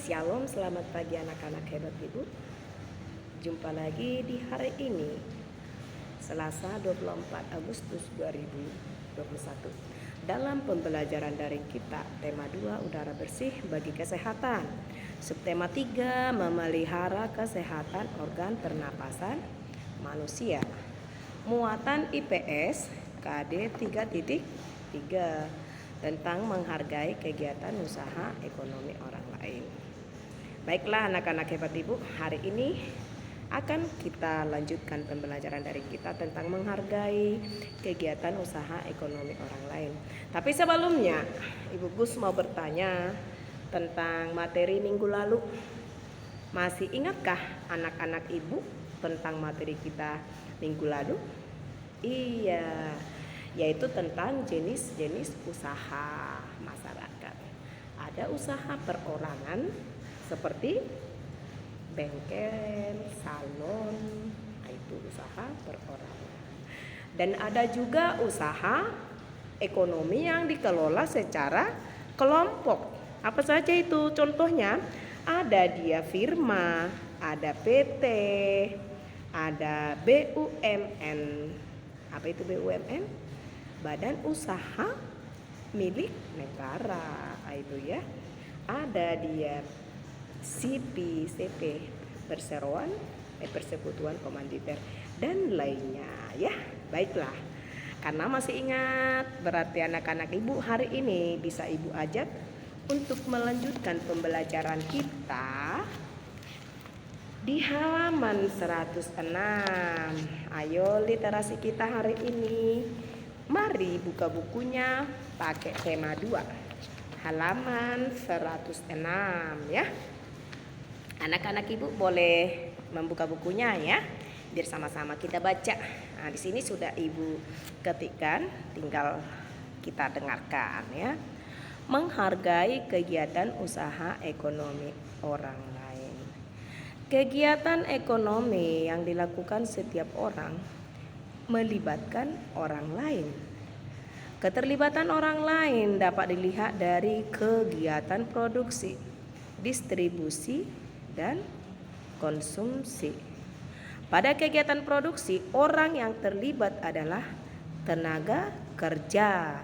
Shalom, selamat pagi anak-anak hebat ibu. Jumpa lagi di hari ini, Selasa 24 Agustus 2021. Dalam pembelajaran daring kita, tema 2 udara bersih bagi kesehatan. Subtema 3 memelihara kesehatan organ pernapasan manusia. Muatan IPS KD 3.3 tentang menghargai kegiatan usaha ekonomi orang lain. Baiklah anak-anak hebat ibu, hari ini akan kita lanjutkan pembelajaran dari kita tentang menghargai kegiatan usaha ekonomi orang lain. Tapi sebelumnya, Ibu Gus mau bertanya tentang materi minggu lalu. Masih ingatkah anak-anak ibu tentang materi kita minggu lalu? Iya, yaitu tentang jenis-jenis usaha masyarakat. Ada usaha perorangan seperti bengkel, salon, itu usaha perorangan. Dan ada juga usaha ekonomi yang dikelola secara kelompok. Apa saja itu? Contohnya ada dia firma, ada PT, ada BUMN. Apa itu BUMN? Badan usaha milik negara, itu ya. Ada dia CP, perseroan, persekutuan komanditer dan lainnya ya. Baiklah, karena masih ingat, berarti anak-anak ibu hari ini bisa ibu ajak untuk melanjutkan pembelajaran kita di halaman 106. Ayo literasi kita hari ini. Mari buka bukunya pakai tema 2. Halaman 106 ya. Anak-anak ibu boleh membuka bukunya ya, biar sama-sama kita baca. Nah, di sini sudah ibu ketikkan, tinggal kita dengarkan ya. Menghargai kegiatan usaha ekonomi orang lain. Kegiatan ekonomi yang dilakukan setiap orang melibatkan orang lain. Keterlibatan orang lain dapat dilihat dari kegiatan produksi, distribusi, dan konsumsi. Pada kegiatan produksi, orang yang terlibat adalah tenaga kerja.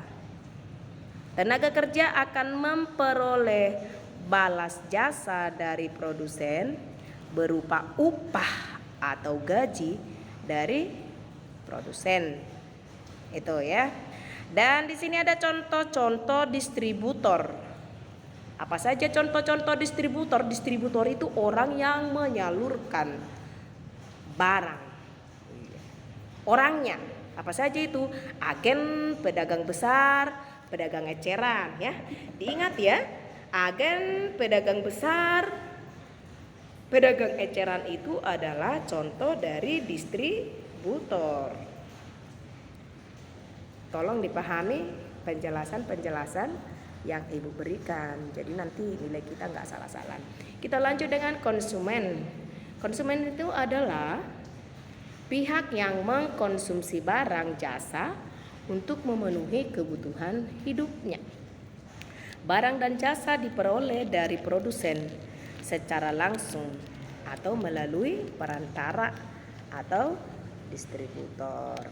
Tenaga kerja akan memperoleh balas jasa dari produsen berupa upah atau gaji dari produsen. Itu ya. Dan di sini ada contoh-contoh distributor. Apa saja contoh-contoh distributor? Distributor itu orang yang menyalurkan barang. Orangnya apa saja itu? Agen, pedagang besar, pedagang eceran ya. Diingat ya, agen, pedagang besar, pedagang eceran itu adalah contoh dari distributor. Tolong dipahami penjelasan-penjelasan yang ibu berikan, jadi nanti nilai kita nggak salah-salah. Kita lanjut dengan konsumen. Konsumen itu adalah pihak yang mengkonsumsi barang jasa untuk memenuhi kebutuhan hidupnya. Barang dan jasa diperoleh dari produsen secara langsung atau melalui perantara atau distributor.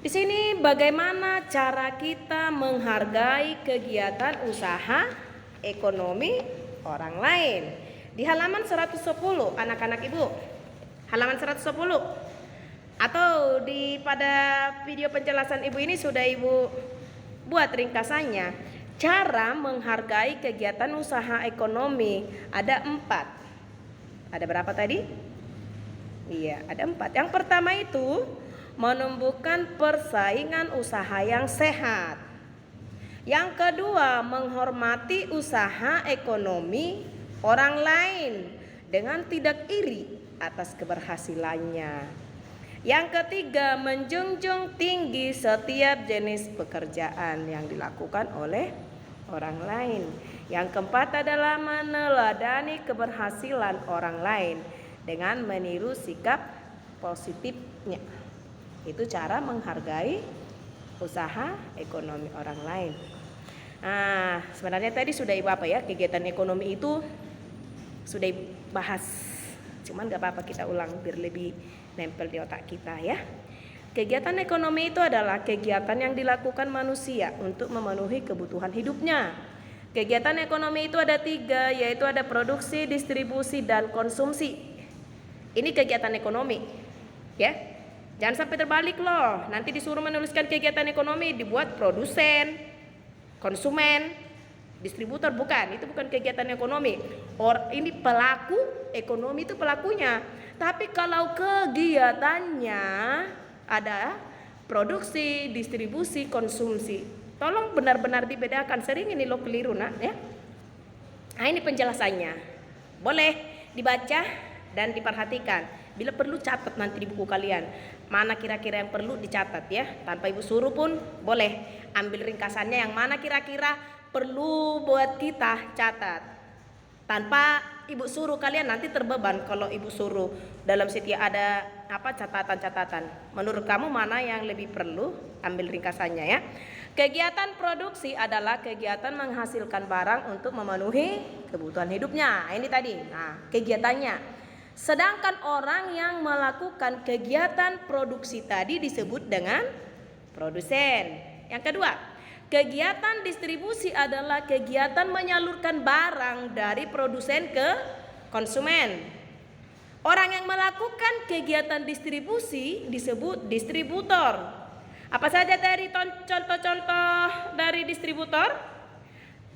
Di sini bagaimana cara kita menghargai kegiatan usaha ekonomi orang lain. Di halaman 110 anak-anak ibu. Halaman 110. Atau pada video penjelasan ibu ini sudah ibu buat ringkasannya. Cara menghargai kegiatan usaha ekonomi ada 4. Ada berapa tadi? Iya, ada 4. Yang pertama itu menumbuhkan persaingan usaha yang sehat. Yang kedua, menghormati usaha ekonomi orang lain dengan tidak iri atas keberhasilannya. Yang ketiga, menjunjung tinggi setiap jenis pekerjaan yang dilakukan oleh orang lain. Yang keempat adalah meneladani keberhasilan orang lain dengan meniru sikap positifnya. Itu cara menghargai usaha ekonomi orang lain. Nah, sebenarnya tadi sudah ibu apa ya, kegiatan ekonomi itu sudah bahas, cuman gak apa-apa kita ulang biar lebih nempel di otak kita ya. Kegiatan ekonomi itu adalah kegiatan yang dilakukan manusia untuk memenuhi kebutuhan hidupnya. Kegiatan ekonomi itu ada 3, yaitu ada produksi, distribusi, dan konsumsi. Ini kegiatan ekonomi ya. Jangan sampai terbalik loh, nanti disuruh menuliskan kegiatan ekonomi dibuat produsen, konsumen, distributor. Bukan, itu bukan kegiatan ekonomi. Ini pelaku ekonomi, itu pelakunya. Tapi kalau kegiatannya ada produksi, distribusi, konsumsi, tolong benar-benar dibedakan. Sering ini lo keliru nak ya. Nah ini penjelasannya, boleh dibaca dan diperhatikan. Bila perlu catat nanti di buku kalian, mana kira-kira yang perlu dicatat ya. Tanpa ibu suruh pun boleh ambil ringkasannya yang mana kira-kira perlu buat kita catat. Tanpa ibu suruh, kalian nanti terbeban kalau ibu suruh dalam setiap ada catatan-catatan. Menurut kamu mana yang lebih perlu, ambil ringkasannya ya. Kegiatan produksi adalah kegiatan menghasilkan barang untuk memenuhi kebutuhan hidupnya. Ini tadi. Nah, kegiatannya. Sedangkan orang yang melakukan kegiatan produksi tadi disebut dengan produsen. Yang kedua, kegiatan distribusi adalah kegiatan menyalurkan barang dari produsen ke konsumen. Orang yang melakukan kegiatan distribusi disebut distributor. Apa saja dari contoh-contoh dari distributor?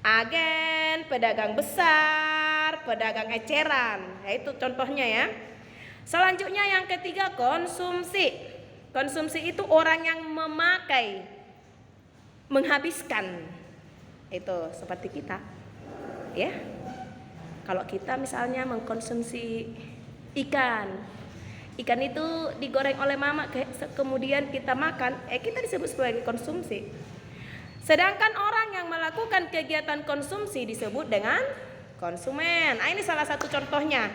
Agen, pedagang besar, pedagang eceran. Ya, itu contohnya ya. Selanjutnya yang ketiga, konsumsi. Konsumsi itu orang yang memakai, menghabiskan. Itu seperti kita ya. Kalau kita misalnya mengkonsumsi ikan itu digoreng oleh mama, kemudian kita makan, kita disebut sebagai konsumsi. Sedangkan orang yang melakukan kegiatan konsumsi disebut dengan konsumen. Nah, ini salah satu contohnya.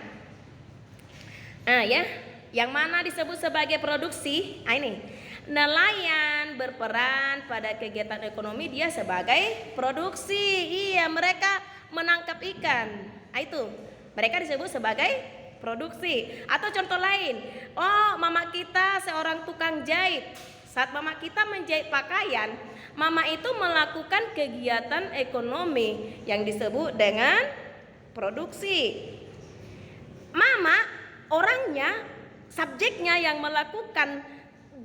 Nah ya, yang mana disebut sebagai produksi? Nah, ini nelayan berperan pada kegiatan ekonomi, dia sebagai produksi. Iya, mereka menangkap ikan. Nah, itu mereka disebut sebagai produksi. Atau contoh lain, mama kita seorang tukang jahit. Saat mama kita menjahit pakaian, mama itu melakukan kegiatan ekonomi yang disebut dengan produksi. Mama orangnya, subjeknya yang melakukan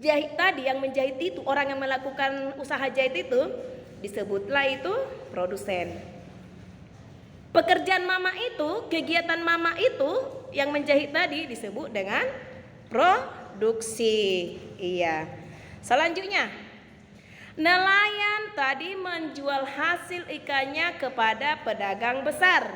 jahit tadi, yang menjahit itu, orang yang melakukan usaha jahit itu, disebutlah itu produsen. Pekerjaan mama itu, kegiatan mama itu yang menjahit tadi disebut dengan produksi. Iya. Selanjutnya, nelayan tadi menjual hasil ikannya kepada pedagang besar.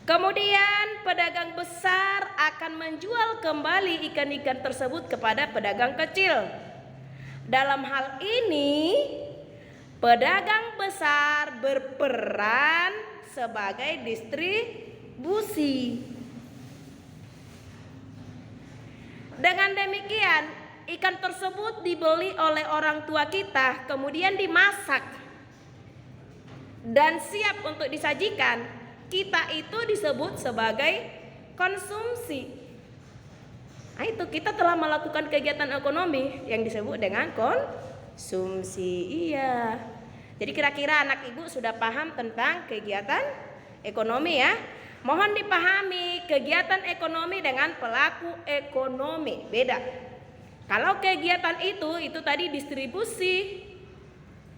Kemudian pedagang besar akan menjual kembali ikan-ikan tersebut kepada pedagang kecil. Dalam hal ini, pedagang besar berperan sebagai distribusi. Dengan demikian, ikan tersebut dibeli oleh orang tua kita, kemudian dimasak dan siap untuk disajikan. Kita itu disebut sebagai konsumsi. Nah, itu kita telah melakukan kegiatan ekonomi yang disebut dengan konsumsi. Iya. Jadi kira-kira anak ibu sudah paham tentang kegiatan ekonomi ya. Mohon dipahami, kegiatan ekonomi dengan pelaku ekonomi beda. Kalau kegiatan itu tadi distribusi,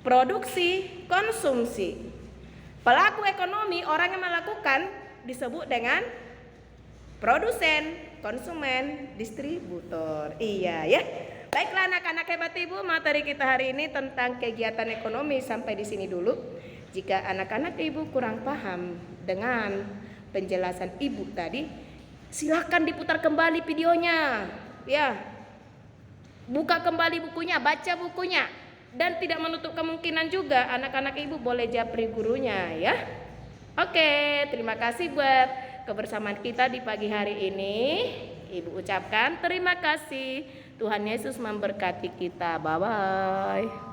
produksi, konsumsi. Pelaku ekonomi, orang yang melakukan, disebut dengan produsen, konsumen, distributor. Iya ya. Baiklah anak-anak hebat ibu, materi kita hari ini tentang kegiatan ekonomi sampai di sini dulu. Jika anak-anak ibu kurang paham dengan penjelasan ibu tadi, silakan diputar kembali videonya ya. Buka kembali bukunya, baca bukunya. Dan tidak menutup kemungkinan juga anak-anak ibu boleh japri gurunya ya. Oke, terima kasih buat kebersamaan kita di pagi hari ini. Ibu ucapkan terima kasih. Tuhan Yesus memberkati kita. Bye-bye.